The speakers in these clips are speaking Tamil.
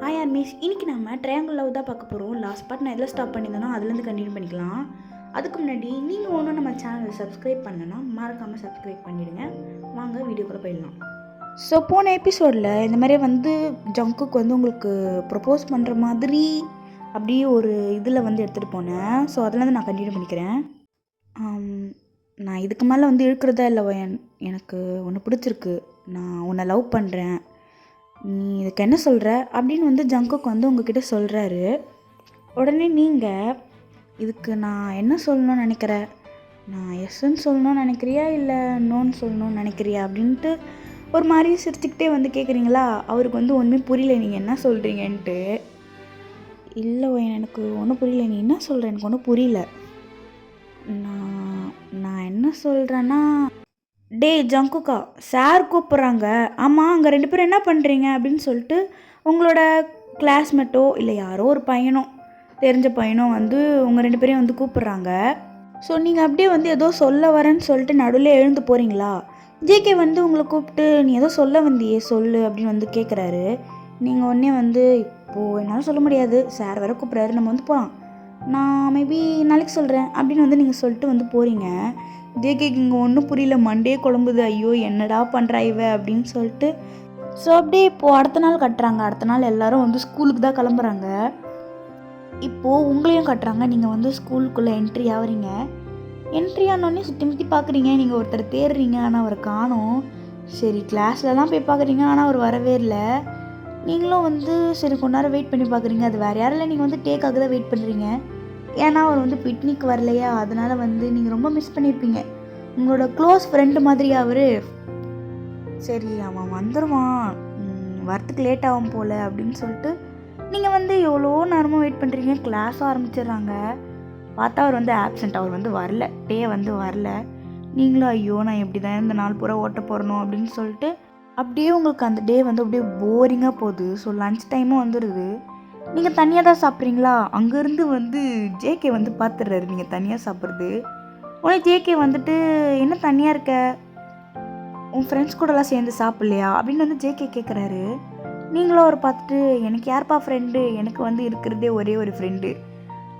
ஹாய் ஆர்மிஸ், இன்றைக்கி நம்ம ட்ரையாங்கிள் லவ் தான் பார்க்க போகிறோம். லாஸ்ட் பார்ட் நான் எதில் ஸ்டாப் பண்ணியிருந்தேனோ அதுலேருந்து கண்டினியூ பண்ணிக்கலாம். அதுக்கு முன்னாடி நீங்கள் ஒன்றும் நம்ம சேனலை சப்ஸ்கிரைப் பண்ணலன்னா மறக்காமல் சப்ஸ்கிரைப் பண்ணிவிடுங்க. வாங்க வீடியோக்குள்ளே போயிடலாம். ஸோ போன எபிசோடில் இந்த மாதிரி ஜங்குக்கு உங்களுக்கு ப்ரப்போஸ் பண்ணுற மாதிரி அப்படியே ஒரு இதில் எடுத்துகிட்டு போனேன். ஸோ அதுலேருந்து நான் கண்டினியூ பண்ணிக்கிறேன். நான் இதுக்கு மேலே இழுக்கிறதா இல்லை, எனக்கு ஒன்று பிடிச்சிருக்கு, நான் உன்னை லவ் பண்ணுறேன், நீ இதுக்கு என்ன சொல்கிற அப்படின்னு ஜங்குக்கு உங்ககிட்ட சொல்கிறாரு. உடனே நீங்கள் இதுக்கு நான் என்ன சொல்லணும்னு நினைக்கிறேன், நான் எஸ்ன்னு சொல்லணும்னு நினைக்கிறியா இல்லை நோன்னு சொல்லணும்னு நினைக்கிறியா அப்படின்ட்டு ஒரு மாதிரி சிரிச்சுக்கிட்டே கேட்குறீங்களா. அவருக்கு ஒன்றுமே புரியல நீங்கள் என்ன சொல்கிறீங்கன்ட்டு. இல்லை எனக்கு ஒன்றும் புரியல, நீ என்ன சொல்கிற, எனக்கு ஒன்றும் புரியல. நான் என்ன சொல்கிறேன்னா, டே ஜங்குக்கா, சார் கூப்பிட்றாங்க. ஆமாம், அங்கே 2 பேரும் என்ன பண்ணுறீங்க அப்படின்னு சொல்லிட்டு உங்களோட கிளாஸ்மேட்டோ இல்லை யாரோ ஒரு பையனோ, தெரிஞ்ச பையனோ உங்கள் 2 பேரையும் கூப்பிட்றாங்க. ஸோ நீங்கள் அப்படியே ஏதோ சொல்ல வரேன்னு சொல்லிட்டு நடுவில் எழுந்து போகிறீங்களா. ஜேகே உங்களை கூப்பிட்டு நீ ஏதோ சொல்ல வந்தியே சொல்லு அப்படின்னு கேட்குறாரு. நீங்கள் உடனே இப்போது என்னால் சொல்ல முடியாது, சார் வேறு கூப்பிட்றாரு, நம்ம போகலாம், நான் மேபி நாளைக்கு சொல்கிறேன் அப்படின்னு நீங்கள் சொல்லிட்டு போகிறீங்க. ஜேகேக்கு இங்கே ஒன்றும் புரியல, மண்டே குழம்புது, ஐயோ என்னடா பண்ணுறா இவ அப்படின்னு சொல்லிட்டு. ஸோ அப்படியே இப்போது அடுத்த நாள் கட்டுறாங்க. அடுத்த நாள் எல்லோரும் ஸ்கூலுக்கு தான் கிளம்புறாங்க. இப்போது உங்களையும் கட்டுறாங்க. நீங்கள் ஸ்கூலுக்குள்ளே என்ட்ரி ஆகுறீங்க. என்ட்ரி ஆனோடனே சுற்றி முற்றி பார்க்குறீங்க. நீங்கள் ஒருத்தர் தேடுறீங்க, ஆனால் அவரை காணோம். சரி, கிளாஸ்லலாம் போய் பார்க்குறீங்க, ஆனால் அவர் வரவே இல்லை. நீங்களும் சரி கொஞ்ச நேரம் வெயிட் பண்ணி பார்க்குறீங்க. அது வேறு யாரும் இல்லை, நீங்கள் டேக்காக தான் வெயிட் பண்ணுறீங்க. ஏன்னா அவர் பிக்னிக் வரலையா, அதனால் நீங்கள் ரொம்ப மிஸ் பண்ணியிருப்பீங்க. உங்களோட க்ளோஸ் ஃப்ரெண்டு மாதிரி அவர். சரி அவன் வந்துடுவான், வரத்துக்கு லேட் ஆகும் போல் அப்படின்னு சொல்லிட்டு நீங்கள் எவ்வளோ நேரமாக வெயிட் பண்ணுறீங்க. கிளாஸும் ஆரம்பிச்சிடுறாங்க. பார்த்தா அவர் ஆப்சண்ட், அவர் வரல, டே வரல. நீங்களும் ஐயோ நான் எப்படி தான் இந்த நாள் பூரா ஓட்ட போகிறணும் அப்படின்னு சொல்லிட்டு அப்படியே உங்களுக்கு அந்த டே அப்படியே போரிங்காக போகுது. ஸோ லன்ச் டைமும் வந்துடுது. நீங்கள் தனியாக தான் சாப்பிட்றீங்களா. அங்கேருந்து ஜேகே பார்த்துடுறாரு நீங்கள் தனியாக சாப்பிட்றது. உடனே ஜேகே என்ன தனியாக இருக்க, உன் ஃப்ரெண்ட்ஸ் கூடலாம் சேர்ந்து சாப்பிட்லையா அப்படின்னு ஜேகே கேட்குறாரு. நீங்களும் அவர் பார்த்துட்டு எனக்கு யார்ப்பா ஃப்ரெண்டு, எனக்கு இருக்கிறதே ஒரே ஒரு ஃப்ரெண்டு,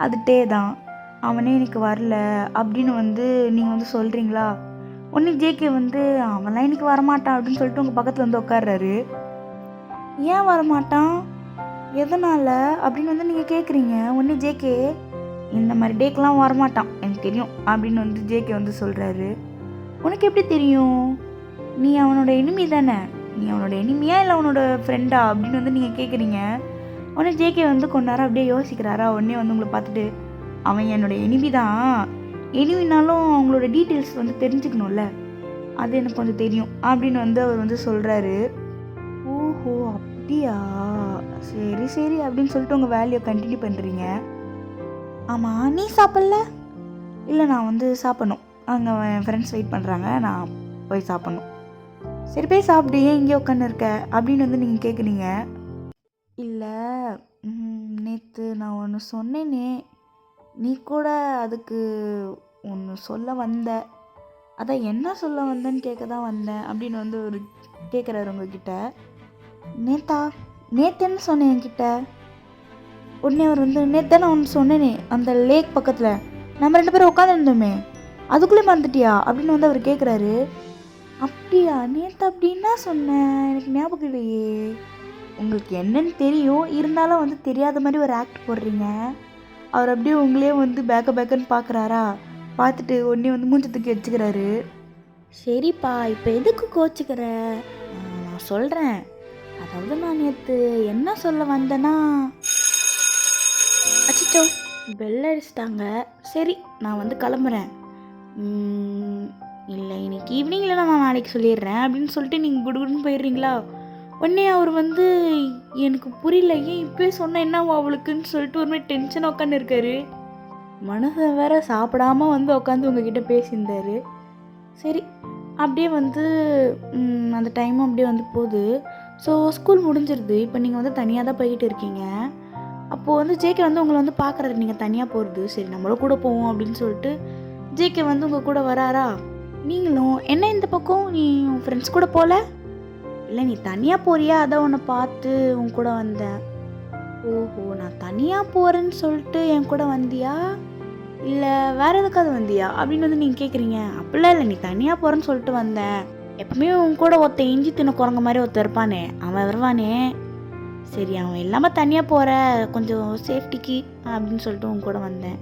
அது டே தான், அவனே எனக்கு வரல அப்படின்னு நீங்கள் சொல்கிறீங்களா. உடனே ஜேகே அவன்லாம் எனக்கு வரமாட்டான் அப்படின்னு சொல்லிட்டு உங்கள் பக்கத்தில் உட்கார்றாரு. ஏன் வரமாட்டான், எதனால் அப்படின்னு நீங்கள் கேட்குறீங்க. உடனே ஜேகே இந்த மாதிரி டேக்கெலாம் வரமாட்டான், எனக்கு தெரியும் அப்படின்னு ஜேகே சொல்கிறாரு. உனக்கு எப்படி தெரியும், நீ அவனோட எனிமி தானே, நீ அவனோட எனிமியா இல்லை அவனோட ஃப்ரெண்டா அப்படின்னு நீங்கள் கேட்குறீங்க. உடனே ஜேகே கொஞ்ச நேரம் அப்படியே யோசிக்கிறாரா. உடனே உங்களை பார்த்துட்டு அவன் என்னோட எனிமி தான், எனிமினாலும் அவங்களோட டீட்டெயில்ஸ் தெரிஞ்சுக்கணும்ல, அது எனக்கு கொஞ்சம் தெரியும் அப்படின்னு அவர் சொல்கிறாரு. ஓஹோ அப்படியா, சரி சரி அப்படின்னு சொல்லிட்டு உங்கள் வேலையை கண்டினியூ பண்ணுறீங்க. ஆமாம், நீ சாப்பிட்ல. இல்லை நான் சாப்பிட்ணும், அங்கே என் ஃப்ரெண்ட்ஸ் வெயிட் பண்ணுறாங்க, நான் போய் சாப்பிட்ணும். சரி போய் சாப்பிடு, ஏன் இங்கே உட்காந்து இருக்க அப்படின்னு நீங்கள் கேட்குறீங்க. இல்லை நேற்று நான் ஒன்று சொன்னேனே, நீ கூட அதுக்கு ஒன்று சொல்ல வந்த, அதான் என்ன சொல்ல வந்தேன்னு கேட்க தான் வந்தேன் அப்படின்னு ஒரு கேட்குறாரு உங்ககிட்ட. நேற்று என்ன சொன்னேன் என்கிட்ட. உடனே அவர் நேற்று நான் ஒன்று சொன்னேனே, அந்த லேக் பக்கத்தில் நம்ம 2 பேரும் உட்காந்துருந்தோமே, அதுக்குள்ளே மறந்துட்டியா அப்படின்னு அவர் கேட்குறாரு. அப்படியா, நேற்று அப்படின்னா சொன்னேன், எனக்கு ஞாபகம் இல்லையே. உங்களுக்கு என்னன்னு தெரியும், இருந்தாலும் தெரியாத மாதிரி ஒரு ஆக்ட் போடுறீங்க. அவர் அப்படியே உங்களே பேக்குன்னு பார்க்குறாரா. பார்த்துட்டு உடனே மூஞ்சி தூக்கி வச்சுக்கிறாரு. சரிப்பா, இப்போ எதுக்கு கோச்சிக்கிற, நான் சொல்கிறேன். அதாவது நான் நேற்று என்ன சொல்ல வந்தேன்னா, அச்சோ பெல் அடிச்சிட்டாங்க, சரி நான் கிளம்புறேன். இல்லை இன்னைக்கு ஈவினிங், இல்லைனா நான் நாளைக்கு சொல்லிடுறேன் அப்படின்னு சொல்லிட்டு நீங்கள் குடுகுடுன்னு போயிடுறீங்களா. உடனே அவர் எனக்கு புரியல, ஏன் இப்போயே சொன்னால் என்ன அவளுக்குன்னு சொல்லிட்டு ஒரு மாதிரி டென்ஷனாக உட்காந்து இருக்காரு. மனுஷன் வேற சாப்பிடாம உட்காந்து உங்ககிட்ட பேசியிருந்தாரு. சரி அப்படியே அந்த டைமும் அப்படியே போகுது. ஸோ ஸ்கூல் முடிஞ்சிருது. இப்போ நீங்கள் தனியாக தான் போய்கிட்டு இருக்கீங்க. அப்போது ஜேகே உங்களை பார்க்குறாரு நீங்கள் தனியாக போகிறது. சரி நம்மளும் கூட போவோம் அப்படின்னு சொல்லிட்டு ஜேகே உங்கள் கூட வராரா. நீங்களும் என்ன இந்த பக்கம், நீ உன் ஃப்ரெண்ட்ஸ் கூட போகல, இல்லை நீ தனியாக போறியா, அதான் உன்னை பார்த்து உன் கூட வந்தேன். ஓஹோ! நான் தனியாக போகிறேன்னு சொல்லிட்டு என் கூட வந்தியா, இல்லை வேறு எதுக்காவது வந்தியா அப்படின்னு வந்து நீங்கள் கேட்குறீங்க. அப்படிலாம் இல்லை, நீ தனியாக போகிறேன்னு சொல்லிட்டு வந்தேன். எப்பவுமே உன் கூட ஒருத்தன் இஞ்சி தின்ன குரங்க மாதிரி ஒருத்தன் இருப்பானே, அவன் வருவானே, சரி அவன் இல்லாமல் தனியாக போகிற கொஞ்சம் சேஃப்டிக்கு அப்படின்னு சொல்லிட்டு உன் கூட வந்தேன்.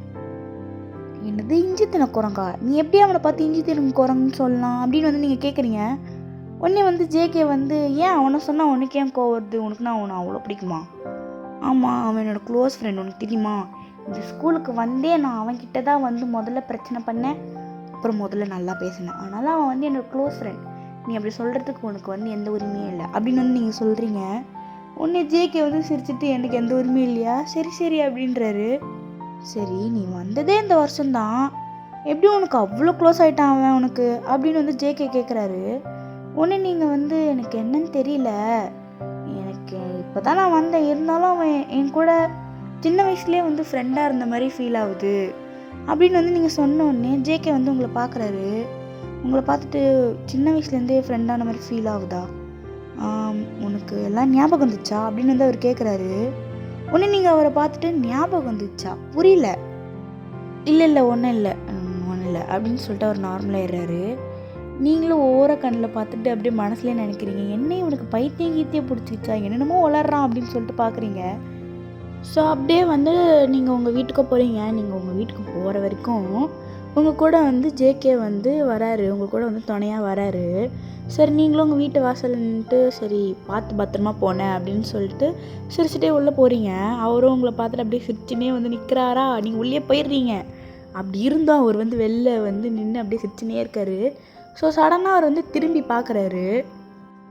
என்னது இஞ்சி தின்ன குரங்கா? நீ எப்படி அவனை பார்த்து இஞ்சி தின்ன குரங்குன்னு சொல்லலாம் அப்படின்னு வந்து நீங்கள் கேட்குறீங்க. உடனே வந்து ஜேகே வந்து, ஏன் அவனை சொன்னால் உனக்கு ஏன் கோவம் வருது, உனக்குன்னா அவனை அவ்வளோ பிடிக்குமா? ஆமாம், அவன் என்னோடய க்ளோஸ் ஃப்ரெண்ட், உனக்கு தெரியுமா? இந்த ஸ்கூலுக்கு வந்தே நான் அவன்கிட்ட தான் வந்து முதல்ல பிரச்சனை பண்ணேன், அப்புறம் முதல்ல நல்லா பேசினேன். அதனால் அவன் வந்து என்னோடய க்ளோஸ் ஃப்ரெண்ட், நீ அப்படி சொல்கிறதுக்கு உனக்கு வந்து எந்த உரிமையும் இல்லை அப்படின்னு வந்து நீங்கள் சொல்கிறீங்க. உடனே ஜேகே வந்து சிரிச்சுட்டு, எனக்கு எந்த உரிமையும் இல்லையா, சரி சரி அப்படின்றாரு. சரி நீ வந்ததே இந்த வருஷம்தான், எப்படி உனக்கு அவ்வளோ க்ளோஸ் ஆகிட்டான் அவன் உனக்கு அப்படின்னு வந்து ஜேகே கேட்குறாரு. உடனே நீங்கள் வந்து, எனக்கு என்னன்னு தெரியல, எனக்கு இப்போ தான் நான் வந்தேன், இருந்தாலும் அவன் என் கூட சின்ன வயசுலேயே வந்து ஃப்ரெண்டாக இருந்த மாதிரி ஃபீல் ஆகுது அப்படின்னு வந்து நீங்கள் சொன்னோடனே ஜேகே வந்து உங்களை பார்க்குறாரு. உங்களை பார்த்துட்டு, சின்ன வயசுலேருந்தே ஃப்ரெண்டான மாதிரி ஃபீல் ஆகுதா, உனக்கு எல்லாம் ஞாபகம் வந்துச்சா அப்படின்னு வந்து அவர் கேட்குறாரு. உடனே நீங்கள் அவரை பார்த்துட்டு, ஞாபகம் வந்துச்சா, புரியல. இல்லை இல்லை ஒன்றும் இல்லை அப்படின்னு சொல்லிட்டு அவர் நார்மலாகிடுறாரு. நீங்களும் ஒவ்வொரு கண்ணில் பார்த்துட்டு அப்படியே மனசுலேயே நினைக்கிறீங்க, என்ன இவனுக்கு பைத்தியம் கீத்தியே பிடிச்சிச்சா, என்னென்னமோ வளர்றான் அப்படின்னு சொல்லிட்டு பார்க்குறீங்க. ஸோ அப்படியே வந்து நீங்கள் உங்கள் வீட்டுக்கு போகிறீங்க. நீங்கள் உங்கள் வீட்டுக்கு போகிற வரைக்கும் உங்கள் கூட வந்து ஜேகே வந்து வராரு, உங்கள் கூட வந்து துணையாக வராரு. சரி நீங்களும் உங்கள் வீட்டு வாசல் நின்றுட்டு, சரி பார்த்து பத்திரமா போனேன் அப்படின்னு சொல்லிட்டு சிரிச்சுட்டே உள்ளே போகிறீங்க. அவரும் உங்களை பார்த்துட்டு அப்படியே சிரிச்சுனே வந்து நிற்கிறாரா, நீங்கள் உள்ளே போயிடுறீங்க. அப்படி இருந்தும் அவர் வந்து வெளில வந்து நின்று அப்படியே சிரிச்சுனே இருக்காரு. ஸோ சடனாக அவர் வந்து திரும்பி பார்க்குறாரு.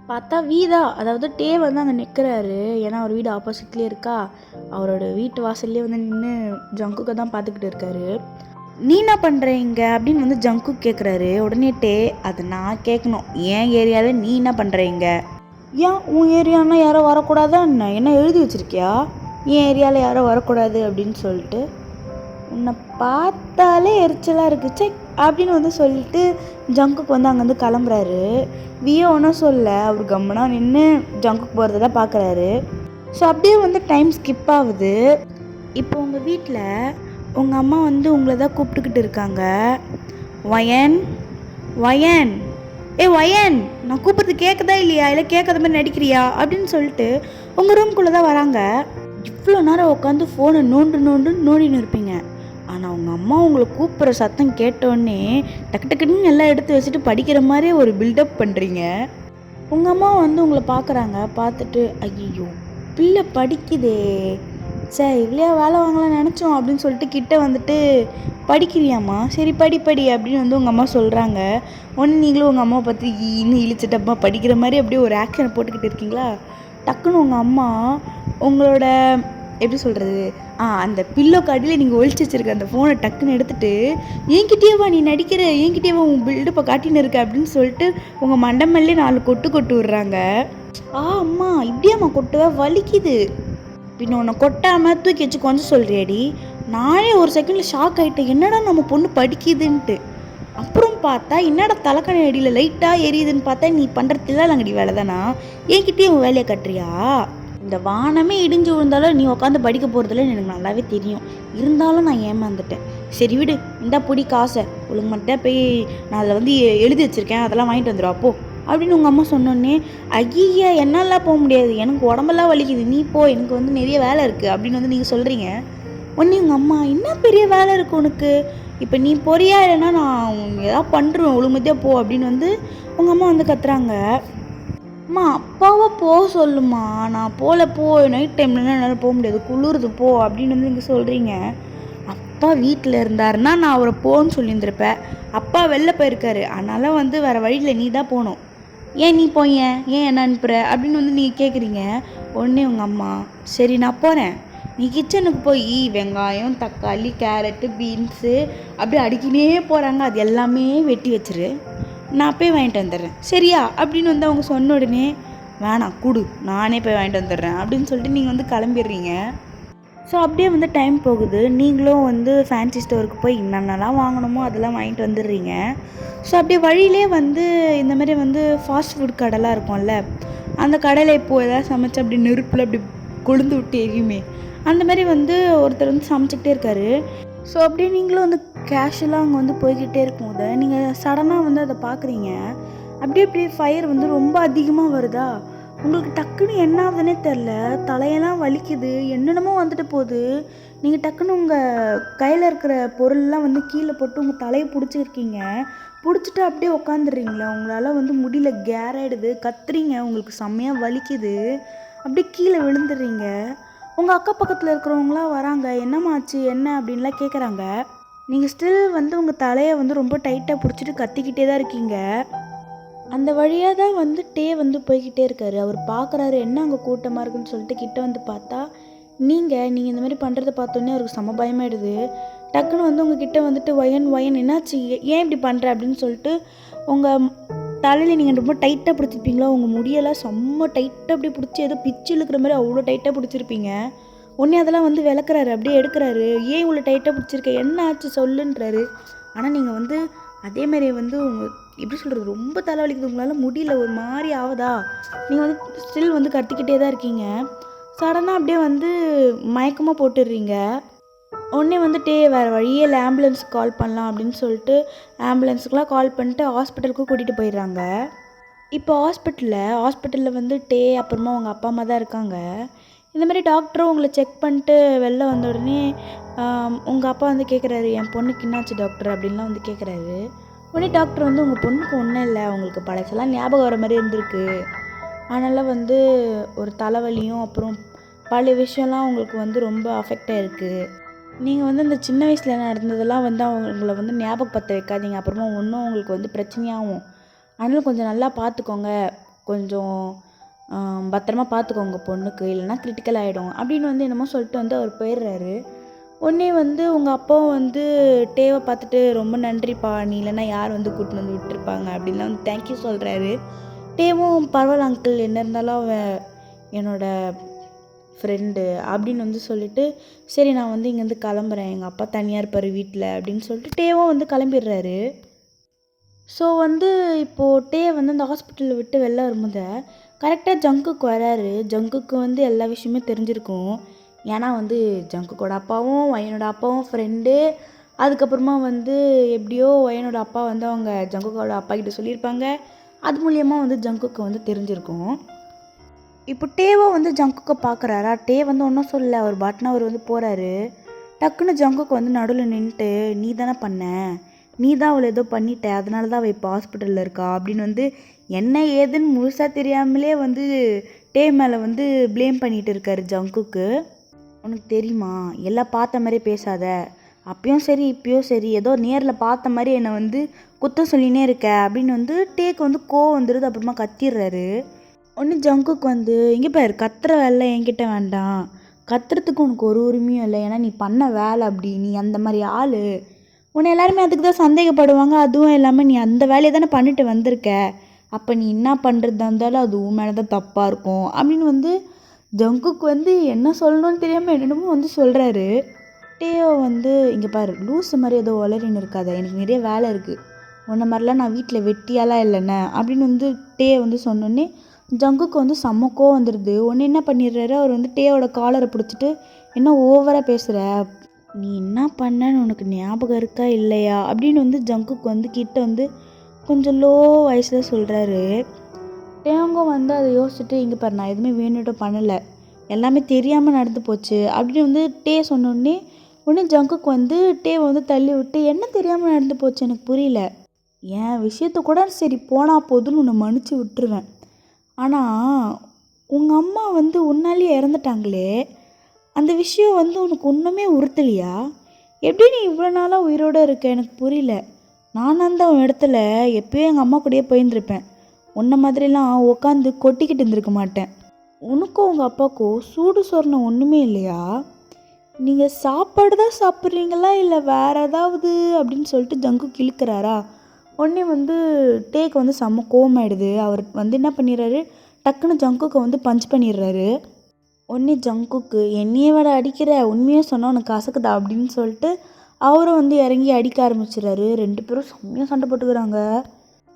பார்த்தா வீதா, அதாவது டே வந்து அங்கே நிற்கிறாரு. ஏன்னா அவர் வீடு ஆப்போசிட்லேயே இருக்கா. அவரோட வீட்டு வாசல்லே வந்து நின்று ஜங்குக்கை தான் பார்த்துக்கிட்டு இருக்காரு. நீ என்ன பண்ணுறீங்க அப்படின்னு வந்து ஜங்கு கேட்குறாரு. உடனே டே, அது நான் கேட்கணும், என் ஏரியாவில் நீ என்ன பண்ணுறீங்க? ஏன் உன் ஏரியானா யாரோ வரக்கூடாதா என்ன எழுதி வச்சுருக்கியா, என் ஏரியாவில் யாரோ வரக்கூடாது அப்படின்னு சொல்லிட்டு? உன்னை பார்த்தாலே எரிச்சலாக இருக்குது செக் அப்படின்னு வந்து சொல்லிட்டு ஜங்குக்கு வந்து அங்கேருந்து கிளம்புறாரு. வியோ ஒன்றும் சொல்ல, அவர் கம்முனா நின்று ஜங்குக்கு போகிறத தான் பார்க்குறாரு. ஸோ அப்படியே வந்து டைம் ஸ்கிப் ஆகுது. இப்போ உங்கள் வீட்டில் உங்கள் அம்மா வந்து உங்களை தான் கூப்பிட்டுக்கிட்டு இருக்காங்க. வயன் வயன், வயன், நான் கூப்பிட்றது கேட்குதா இல்லையா, இல்லை கேட்காத மாதிரி நடிக்கிறியா அப்படின்னு சொல்லிட்டு உங்கள் ரூம்குள்ளே தான் வராங்க. இவ்வளோ நேரம் உட்காந்து ஃபோனை நோண்டின்னு இருப்பீங்க. ஆனால் உங்கள் அம்மா உங்களை கூப்பிட்ற சத்தம் கேட்டோடனே டக்கு டக்குன்னு எல்லாம் எடுத்து வச்சுட்டு படிக்கிற மாதிரி ஒரு பில்டப் பண்ணுறீங்க. உங்கள் அம்மா வந்து உங்களை பார்க்குறாங்க. பார்த்துட்டு, ஐயோ பிள்ளை படிக்குதே, சரி இவ்வளோ வேலை வாங்கலாம் நினச்சோம் அப்படின்னு சொல்லிட்டு கிட்டே வந்துட்டு, படிக்கிறியாம்மா, சரி படி அப்படின்னு வந்து உங்கள் அம்மா சொல்கிறாங்க. ஒன்று நீங்களும் உங்கள் அம்மாவை பற்றி இன்னும் இழிச்சிட்டப்பா படிக்கிற மாதிரி அப்படியே ஒரு ஆக்ஷனை போட்டுக்கிட்டு இருக்கீங்களா. டக்குன்னு உங்கள் அம்மா உங்களோட எப்படி சொல்கிறது, அந்த பில்லோக்கு அடியில் நீங்கள் ஒழிச்சு வச்சுருக்க அந்த ஃபோனை டக்குன்னு எடுத்துகிட்டு, என்கிட்டேவா நீ நடிக்கிற, என்கிட்டேவா உன் பில்டப்பை காட்டின்னு இருக்க அப்படின்னு சொல்லிட்டு உங்கள் மண்டமல்லே 4 கொட்டு விட்றாங்க. அம்மா இப்படியாம்மா கொட்டுவ, வலிக்குது, பின்ன உன்னை கொட்டாமல் தூக்கி வச்சு கொஞ்சம் சொல்கிறியாடி. நானே ஒரு செகண்டில் ஷாக் ஆகிட்டேன், என்னடா நம்ம பொண்ணு படிக்குதுன்ட்டு. அப்புறம் பார்த்தா என்னடா தலைக்கணி அடியில் லைட்டாக எரியுதுன்னு பார்த்தா நீ பண்ணுறதுல இல்லைங்கடி வேலை தானா, என்கிட்டயே உன் வேலையை கட்டுறியா. இந்த வானமே இடிஞ்சு விழுந்தாலும் நீ உட்காந்து படிக்க போகிறதுல எனக்கு நல்லாவே தெரியும், இருந்தாலும் நான் ஏமாந்துட்டேன். சரி விடு, இந்த பிடி காசை ஒழுங்கு மட்டும் போய் நான் அதில் வந்து எழுதி வச்சுருக்கேன், அதெல்லாம் வாங்கிட்டு வந்துடும் அப்போ அப்படின்னு உங்கள் அம்மா சொன்னோன்னே, ஐயா என்னாலாம் போக முடியாது, எனக்கு உடம்பெல்லாம் வலிக்குது, நீ போ, எனக்கு வந்து நிறைய வேலை இருக்குது அப்படின்னு வந்து நீங்கள் சொல்கிறீங்க. உடனே உங்கள் அம்மா, என்ன பெரிய வேலை இருக்குது உனக்கு, இப்போ நீ பொறியா இல்லைன்னா நான் ஏதாவது பண்ணுறேன், ஒழுங்குமதியாக போ அப்படின்னு வந்து உங்கள் அம்மா வந்து கத்துறாங்க. அம்மா அப்பாவை போக சொல்லுமா, நான் போ, நைட் டைம்லலாம் என்னால் போக முடியாது, குளிருது போ அப்படின்னு வந்து நீங்கள் சொல்கிறீங்க. அப்பா வீட்டில் இருந்தாருன்னா நான் அவரை போன்னு சொல்லியிருந்திருப்பேன். அப்பா வெளில போயிருக்காரு, அதனால் வந்து வேறு வழியில் நீ தான் போகணும், ஏன் நீ போயேன், ஏன் என்ன அனுப்புகிற அப்படின்னு வந்து நீங்கள் கேட்குறீங்க. உடனே உங்கள் அம்மா, சரி நான் போகிறேன், நீ கிச்சனுக்கு போய் வெங்காயம், தக்காளி, கேரட்டு, பீன்ஸு அப்படியே அடிக்கினே போகிறாங்க, அது எல்லாமே வெட்டி வச்சிரு, நான் போய் வாங்கிட்டு வந்துடுறேன் சரியா அப்படின்னு வந்து அவங்க சொன்ன உடனே, வேணாம் கொடு, நானே போய் வாங்கிட்டு வந்துடுறேன் அப்படின்னு சொல்லிட்டு நீங்கள் வந்து கிளம்பிடுறீங்க. ஸோ அப்படியே வந்து டைம் போகுது. நீங்களும் வந்து ஃபேன்சி ஸ்டோருக்கு போய் என்னென்னலாம் வாங்கணுமோ அதெல்லாம் வாங்கிட்டு வந்துடுறீங்க. ஸோ அப்படியே வழியிலே வந்து இந்த மாதிரி வந்து ஃபாஸ்ட் ஃபுட் கடைலாம் இருக்கும்ல, அந்த கடையில் இப்போது எதாவது சமைச்சு அப்படி நெருப்பில் அப்படி கொழுந்து விட்டு எரியுமே, அந்த மாதிரி வந்து ஒருத்தர் வந்து சமைச்சிக்கிட்டே இருக்காரு. ஸோ அப்படியே நீங்களும் வந்து கேஷுவலாக அங்கே வந்து போய்கிட்டே இருக்கும்போது நீங்கள் சடனாக வந்து அதை பார்க்குறீங்க. அப்படியே ஃபயர் வந்து ரொம்ப அதிகமாக வருதா, உங்களுக்கு டக்குன்னு என்ன ஆகுதுன்னே தெரில. தலையெல்லாம் வலிக்குது, என்னென்னமோ வந்துட்டு போகுது. நீங்கள் டக்குன்னு உங்கள் கையில் இருக்கிற பொருள்லாம் வந்து கீழே போட்டு உங்கள் தலையை பிடிச்சிருக்கீங்க. பிடிச்சிட்டு அப்படியே உக்காந்துடுறீங்களா, உங்களால் வந்து முடியல, கேராயிடுது, கத்துறீங்க, உங்களுக்கு செம்மையாக வலிக்குது, அப்படியே கீழே விழுந்துடுறீங்க. உங்கள் அக்கம் பக்கத்தில் இருக்கிறவங்களாம் வராங்க, என்னம்மா ஆச்சு என்ன அப்படின்லாம் கேட்குறாங்க. நீங்கள் ஸ்டில் வந்து உங்கள் தலையை வந்து ரொம்ப டைட்டாக பிடிச்சிட்டு கத்திக்கிட்டே தான் இருக்கீங்க. அந்த வழியாக தான் வந்து வந்து போய்கிட்டே இருக்காரு. அவர் பார்க்குறாரு என்ன அங்கே கூட்டமாக இருக்குன்னு சொல்லிட்டு கிட்ட வந்து பார்த்தா, நீங்கள் இந்த மாதிரி பண்ணுறதை பார்த்தோன்னே அவருக்கு செம பயமாயிடுது. டக்குன்னு வந்து உங்கள் கிட்ட வந்துட்டு ஒயன் என்னாச்சு, ஏன் இப்படி பண்ணுற அப்படின்னு சொல்லிட்டு உங்கள் தலையில் நீங்கள் ரொம்ப டைட்டாக பிடிச்சிருப்பீங்களா, உங்கள் முடியெல்லாம் செம்ம டைட்டாக அப்படி பிடிச்சி ஏதோ பிச்சு இழுக்கிற மாதிரி அவ்வளோ டைட்டாக பிடிச்சிருப்பீங்க. உடனே அதெல்லாம் வந்து விளக்குறாரு, அப்படியே எடுக்கிறாரு. ஏன் இவ்வளோ டைட்டாக பிடிச்சிருக்க, என்ன ஆச்சு சொல்லுன்றாரு. ஆனால் நீங்கள் வந்து அதேமாரி வந்து உங்கள் எப்படி சொல்கிறது, ரொம்ப தலைவலிக்குது, உங்களால் முடியல, ஒரு மாதிரி ஆகுதா, நீங்கள் வந்து ஸ்டில் வந்து கத்திக்கிட்டே தான் இருக்கீங்க. சடனாக அப்படியே வந்து மயக்கமாக போட்டுடுறீங்க. உடனே வந்துட்டு வேறு வழியே இல்லை, ஆம்புலன்ஸுக்கு கால் பண்ணலாம் அப்படின்னு சொல்லிட்டு ஆம்புலன்ஸுக்கெலாம் கால் பண்ணிட்டு ஹாஸ்பிட்டலுக்கு கூட்டிகிட்டு போயிடுறாங்க. இப்போ ஹாஸ்பிட்டலில் வந்து அப்புறமா உங்கள் அப்பா அம்மா தான் இருக்காங்க. இந்த மாதிரி டாக்டரும் உங்களை செக் பண்ணிட்டு வெளில வந்த உடனே உங்கள் அப்பா வந்து கேட்குறாரு, என் பொண்ணுக்கு என்னாச்சு டாக்டர் அப்படின்லாம் வந்து கேட்குறாரு. உடனே டாக்டர் வந்து உங்கள் பொண்ணுக்கு ஒன்றும் இல்லை, உங்களுக்கு பழசெல்லாம் ஞாபகம் வர மாதிரி இருந்திருக்கு, அதனால் வந்து ஒரு தலைவலியும் அப்புறம் பல விஷயம்லாம் உங்களுக்கு வந்து ரொம்ப அஃபெக்ட் ஆகிருக்கு. நீங்கள் வந்து அந்த சின்ன வயசில் நடந்ததெல்லாம் வந்து அவங்கள வந்து ஞாபகப்படுத்த வைக்காதீங்க, அப்புறமா ஒன்றும் உங்களுக்கு வந்து பிரச்சனையாகும், அதனால் கொஞ்சம் நல்லா பார்த்துக்கோங்க, கொஞ்சம் பத்திரமா பார்த்துக்கோங்க பொண்ணுக்கு, இல்லைன்னா கிரிட்டிக்கல் ஆகிடும் அப்படின்னு வந்து என்னமோ சொல்லிட்டு வந்து அவர் போயிடுறாரு. உடனே வந்து உங்கள் அப்பாவும் வந்து பார்த்துட்டு ரொம்ப நன்றிப்பா, நீ இல்லைன்னா யார் வந்து கூட்டின்னு வந்து விட்டுருப்பாங்க அப்படின்லாம் வந்து தேங்க்யூ சொல்கிறாரு. பரவாயில்ல அங்கிள், என்ன இருந்தாலும் அவன் என்னோட ஃப்ரெண்டு அப்படின்னு வந்து சொல்லிவிட்டு, சரி நான் வந்து இங்கேருந்து கிளம்புறேன், எங்கள் அப்பா தனியாக இருப்பார் வீட்டில் அப்படின்னு சொல்லிட்டு வந்து கிளம்பிடுறாரு. ஸோ வந்து இப்போது வந்து அந்த ஹாஸ்பிட்டலில் விட்டு வெளில வரும்போது கரெக்டாக ஜங்குக்கு வராரு. ஜங்குக்கு வந்து எல்லா விஷயமே தெரிஞ்சிருக்கும். ஏன்னா வந்து ஜங்குக்கோட அப்பாவும் ஒயனோட அப்பாவும் ஃப்ரெண்டு. அதுக்கப்புறமா வந்து எப்படியோ ஒயனோட அப்பா வந்து அவங்க ஜங்குக்கோட அப்பா கிட்ட சொல்லியிருப்பாங்க. அது மூலியமாக வந்து ஜங்குக்கு வந்து தெரிஞ்சிருக்கும். இப்போ வந்து ஜங்குக்கை பார்க்குறாரா, வந்து ஒன்றும் சொல்லல, அவர் பாட்னா அவர் வந்து போகிறாரு. டக்குன்னு ஜங்குக்கு வந்து நடுவில் நின்றுட்டு, நீ தானே பண்ண, நீ தான் அவளை ஏதோ பண்ணிட்ட, அதனால தான் அவள் இப்போ ஹாஸ்பிட்டலில் இருக்கா அப்படின்னு வந்து என்ன ஏதுன்னு முழுசாக தெரியாமலே வந்து மேலே வந்து ப்ளேம் பண்ணிகிட்டு இருக்காரு ஜங்குக்கு. உனக்கு தெரியுமா, எல்லாம் பார்த்த மாதிரி பேசாத, அப்பயும் சரி இப்பயும் சரி ஏதோ நேரில் பார்த்த மாதிரி என்னை வந்து குத்தம் சொல்லினே இருக்க அப்படின்னு வந்து வந்து கோவம் வந்துடுது. அப்புறமா கத்திடுறாரு. ஒன்று ஜங்குக்கு வந்து இங்கே பாரு, கத்துற வேலை என்கிட்ட வேண்டாம், கத்துறதுக்கு உனக்கு ஒரு உரிமையும் இல்லை, ஏன்னா நீ பண்ண வேலை அப்படி, நீ அந்த மாதிரி ஆள், உன்னை எல்லாருமே அதுக்கு தான் சந்தேகப்படுவாங்க, அதுவும் இல்லாமல் நீ அந்த வேலையை தானே பண்ணிட்டு வந்திருக்க, அப்போ நீ என்ன பண்ணுறதா இருந்தாலும் அது உன் மேலே தான் தப்பாக இருக்கும் அப்படின்னு வந்து ஜங்குக்கு வந்து என்ன சொல்லணும்னு தெரியாமல் என்னென்னமோ வந்து சொல்கிறாரு. வந்து இங்கே பாரு, லூஸு மாதிரி ஏதோ வளரின்னு இருக்காத, எனக்கு நிறைய வேலை இருக்குது, உன்ன மாதிரிலாம் நான் வீட்டில் வெட்டியாலாம் இல்லைண்ணே அப்படின்னு வந்து வந்து சொன்னோன்னே ஜங்குக்கு வந்து செம்மக்கோ வந்துடுது. ஒன்று என்ன பண்ணிடுறாரு, அவர் வந்து காலரை பிடிச்சிட்டு, என்ன ஓவராக பேசுகிற, நீ என்ன பண்ணன்னு உனக்கு ஞாபகம் இருக்கா இல்லையா அப்படின்னு வந்து ஜங்குக்கு வந்து கிட்ட வந்து கொஞ்சம் லோ வயசில் சொல்கிறாரு. வந்து அதை யோசிச்சுட்டு, இங்கே பாரு நான் எதுவுமே வேணுட்டு பண்ணலை, எல்லாமே தெரியாமல் நடந்து போச்சு அப்படின்னு வந்து சொன்னோடனே உடனே ஜங்குக்கு வந்து வந்து தள்ளி விட்டு, என்ன தெரியாமல் நடந்து போச்சு எனக்கு புரியல, என் விஷயத்த கூட சரி போனால் போதுன்னு உன்னை மன்னிச்சு விட்டுருவேன், ஆனால் உங்கள் அம்மா வந்து உன்னாலேயே இறந்துட்டாங்களே, அந்த விஷயம் வந்து உனக்கு ஒன்றுமே உறுத்தலையா, எப்படி நீ இவ்வளோ நாளாக உயிரோடு இருக்க எனக்கு புரியல, நான் அந்த உன் இடத்துல எப்பயும் எங்கள் அம்மா கூடயே போயிருந்துருப்பேன், உன்ன மாதிரிலாம் உட்காந்து கொட்டிக்கிட்டு இருந்திருக்க மாட்டேன், உனக்கும் உங்கள் அப்பாவுக்கும் சூடு சொரணம் ஒன்றுமே இல்லையா, நீங்கள் சாப்பாடு தான் சாப்பிட்றீங்களா இல்லை வேறு ஏதாவது அப்படின்னு சொல்லிட்டு ஜங்கு கிழக்கிறாரா. உடனே வந்து வந்து செம்ம கோவமாயிடுது. அவர் வந்து என்ன பண்ணிடுறாரு, டக்குன்னு ஜங்குக்கு வந்து பஞ்ச் பண்ணிடுறாரு. உடனே ஜங்குக்கு என்னையே விட அடிக்கிற, உண்மையாக சொன்னால் உனக்கு கசக்குதா அப்படின்னு சொல்லிட்டு அவரும் வந்து இறங்கி அடிக்க ஆரம்பிச்சிடுறாரு. 2 பேரும் செம்மையாக சண்டை போட்டுக்கிறாங்க.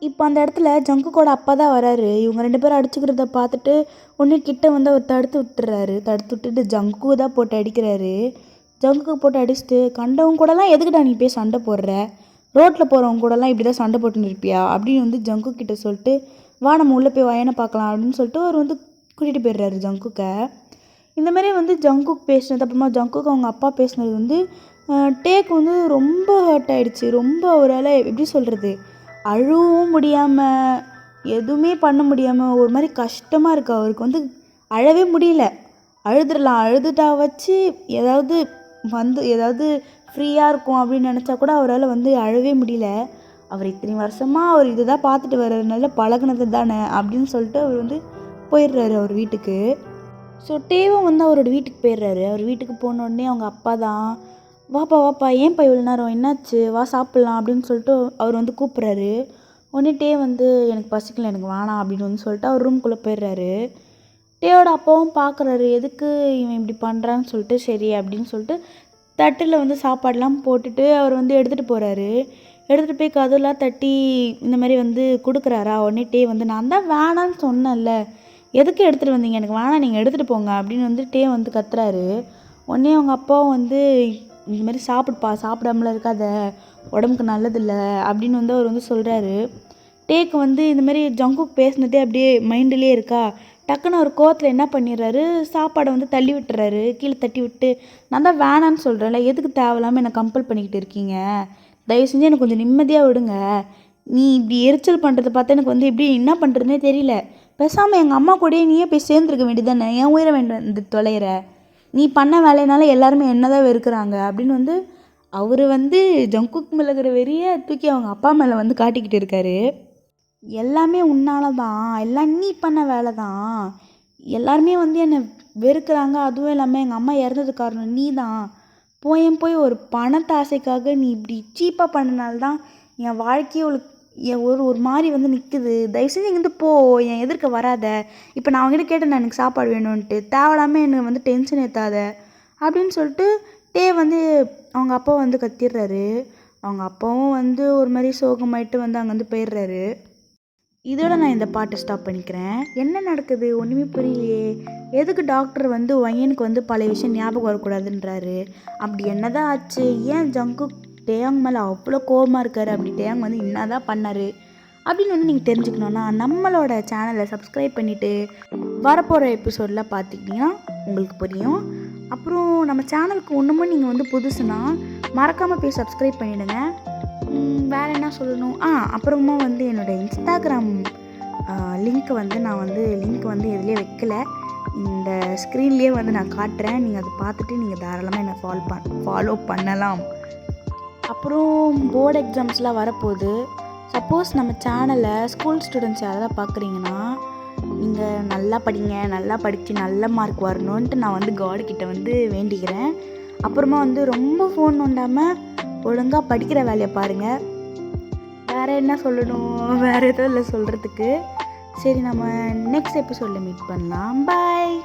இப்போ அந்த இடத்துல ஜங்குக்கோட அப்பா தான் வராரு. இவங்க 2 பேரும் அடிச்சுக்கிறத பார்த்துட்டு உடனே கிட்ட வந்து அவர் தடுத்து விட்டுறாரு. தடுத்து விட்டுட்டு ஜங்குக்கு தான் போட்டு அடிக்கிறாரு. ஜங்குக்கு போட்டு அடிச்சுட்டு, கண்டவங்க கூடலாம் எதுக்குடா நீ போய் சண்டை போடுற? ரோட்டில் போகிறவங்க கூடலாம் இப்படி தான் சண்டை போட்டுன்னு இருப்பியா? அப்படின்னு வந்து ஜங்கு கிட்ட சொல்லிட்டு, வா நம்ம உள்ளே போய் வயனை பார்க்கலாம் அப்படின்னு சொல்லிட்டு அவர் வந்து கூட்டிகிட்டு போயிடுறாரு ஜங்குக்கை. இந்த மாதிரி வந்து ஜங்குக் பேசினது, அப்புறமா ஜங்குக்கு அவங்க அப்பா பேசினது வந்து டேக்கு வந்து ரொம்ப ஹர்ட் ஆகிடுச்சு. ரொம்ப அவரால் எப்படி சொல்கிறது, அழவும் முடியாமல் எதுவுமே பண்ண முடியாமல் ஒரு மாதிரி கஷ்டமாக இருக்குது. அவருக்கு வந்து அழவே முடியல. அழுதுடலாம், அழுதுட்டா வச்சு ஏதாவது ஃப்ரீயாக இருக்கும் அப்படின்னு நினச்சா கூட அவரால் வந்து அழவே முடியல. அவர் இத்தனை வருஷமாக அவர் இதை தான் பார்த்துட்டு வர்றதுனால பழகுனது தானே அப்படின்னு சொல்லிட்டு அவர் வந்து போயிடுறாரு அவர் வீட்டுக்கு. ஸோ டேவும் வந்து அவரோட வீட்டுக்கு போயிடுறாரு. அவர் வீட்டுக்கு போனோடனே அவங்க அப்பா தான், வாப்பா வாப்பா ஏன்ப்பா இவ்வளோ நேரம் என்னாச்சு, வா சாப்பிட்லாம் அப்படின்னு சொல்லிட்டு அவர் வந்து கூப்பிட்றாரு. உடனே டே வந்து எனக்கு பசிக்கல, எனக்கு வேணாம் அப்படின்னு வந்து சொல்லிட்டு அவர் ரூம்குள்ளே போயிடுறாரு. டேயோட அப்பாவும் பார்க்குறாரு, எதுக்கு இவன் இப்படி பண்ணுறான்னு சொல்லிட்டு. சரி அப்படின்னு சொல்லிட்டு தட்டில் வந்து சாப்பாடெலாம் போட்டுட்டு அவர் வந்து எடுத்துகிட்டு போகிறாரு. எடுத்துகிட்டு போய் கதவுலாம் தட்டி இந்த மாதிரி வந்து கொடுக்குறாரா. உடனே டே வந்து, நான் தான் வேணான்னு சொன்னேன்ல, எதுக்கு எடுத்துகிட்டு வந்தீங்க, எனக்கு வேணாம் நீங்கள் எடுத்துகிட்டு போங்க அப்படின்னு வந்து டே வந்து கத்துறாரு. உடனே அவங்க அப்பாவும் வந்து, இந்த மாதிரி சாப்பிடுப்பா, சாப்பிடாமலாம் இருக்காத, உடம்புக்கு நல்லதில்லை அப்படின்னு வந்து அவர் வந்து சொல்கிறாரு. டேக்கு வந்து இந்த மாதிரி ஜங்குக் பேசினதே அப்படியே மைண்ட்லேயே இருக்கா. டக்குன்னு ஒரு கோவத்தில் என்ன பண்ணிடுறாரு, சாப்பாடை வந்து தள்ளி விட்டுறாரு, கீழே தட்டி விட்டு, நான் தான் வேணான்னு சொல்கிறேன்ல, எதுக்கு தேவையில்லாமல் என்னை கம்பல் பண்ணிக்கிட்டு இருக்கீங்க, தயவு செஞ்சு எனக்கு கொஞ்சம் நிம்மதியாக விடுங்க, நீ இப்படி எரிச்சல் பண்ணுறதை பார்த்தா எனக்கு வந்து எப்படி என்ன பண்ணுறதுனே தெரியல, பேசாமல் எங்கள் அம்மா கூடயே நீயே போய் சேர்ந்துருக்க வேண்டியதானே, என் உயிரை வேண்ட தொலைகிற, நீ பண்ண வேலையினால எல்லாருமே என்ன தான் வெறுக்கிறாங்க அப்படின்னு வந்து அவர் வந்து ஜங்குக் மேலே இருக்கிற வெறியை தூக்கி அவங்க அப்பா மேலே வந்து காட்டிக்கிட்டு இருக்காரு. எல்லாமே உன்னால தான், எல்லாம் நீ பண்ண வேலை தான், எல்லாருமே வந்து என்னை வெறுக்கிறாங்க, அதுவும் இல்லாமல் எங்கள் அம்மா இறந்தது காரணம் நீ தான், போய் ஒரு பணத்தை ஆசைக்காக நீ இப்படி சீப்பாக பண்ணனால தான் என் வாழ்க்கையே ஒரு மாதிரி வந்து நிற்குது, தயவு செஞ்சு இங்கேருந்து போ, என் எதிர்க்க வராத, இப்போ நான் அவங்ககிட்ட கேட்டேன் எனக்கு சாப்பாடு வேணும்ன்ட்டு, தேவையில்லாமல் என்னை வந்து டென்ஷன் ஏற்றாத அப்படின்னு சொல்லிட்டு டே வந்து அவங்க அப்பா வந்து கத்திடுறாரு. அவங்க அப்பாவும் வந்து ஒரு மாதிரி சோகமாயிட்டு வந்து அங்கேருந்து போயிடுறாரு. இதோட நான் இந்த பாட்டை ஸ்டாப் பண்ணிக்கிறேன். என்ன நடக்குது ஒன்றுமே புரியலையே, எதுக்கு டாக்டர் வந்து ஒயனுக்கு வந்து பழைய விஷயம் ஞாபகம் வரக்கூடாதுன்றாரு, அப்படி என்னதான் ஆச்சு, ஏன் ஜங்குக் டேயாங் மேலே அவ்வளோ கோபமாக இருக்காரு, அப்படி டேயாங் வந்து என்னதான் பண்ணார் அப்படின்னு வந்து நீங்கள் தெரிஞ்சுக்கணுன்னா நம்மளோட சேனலை சப்ஸ்கிரைப் பண்ணிவிட்டு வரப்போகிற எபிசோடில் பார்த்துக்கிட்டிங்கன்னா உங்களுக்கு புரியும். அப்புறம் நம்ம சேனலுக்கு ஒன்றுமே நீங்கள் வந்து புதுசுனா மறக்காமல் போய் சப்ஸ்கிரைப் பண்ணிவிடுங்க. வேறு என்ன சொல்லணும், அப்புறமா வந்து என்னோடய இன்ஸ்டாகிராம் லிங்க் வந்து எதுலேயே வைக்கல, இந்த ஸ்க்ரீன்லேயே வந்து நான் காட்டுறேன், நீங்கள் அதை பார்த்துட்டு நீங்கள் தாராளமாக என்னை ஃபாலோ பண்ணலாம். அப்புறம் போர்டு எக்ஸாம்ஸ்லாம் வரப்போகுது. சப்போஸ் நம்ம சேனலை ஸ்கூல் ஸ்டூடெண்ட்ஸ் யாராவது பார்க்குறீங்கன்னா நீங்கள் நல்லா படிங்க, நல்லா படித்து நல்ல மார்க் வரணுன்ட்டு நான் வந்து காடுக்கிட்ட வந்து வேண்டிக்கிறேன். அப்புறமா வந்து ரொம்ப ஃபோன் நோண்டாமல் ஒழுங்காக படிக்கிற வேலையை பாருங்கள். வேறு என்ன சொல்லணும், வேறு எதுவும் இல்லை சொல்கிறதுக்கு. சரி, நம்ம நெக்ஸ்ட் எபிசோடில் மீட் பண்ணலாம். பாய்.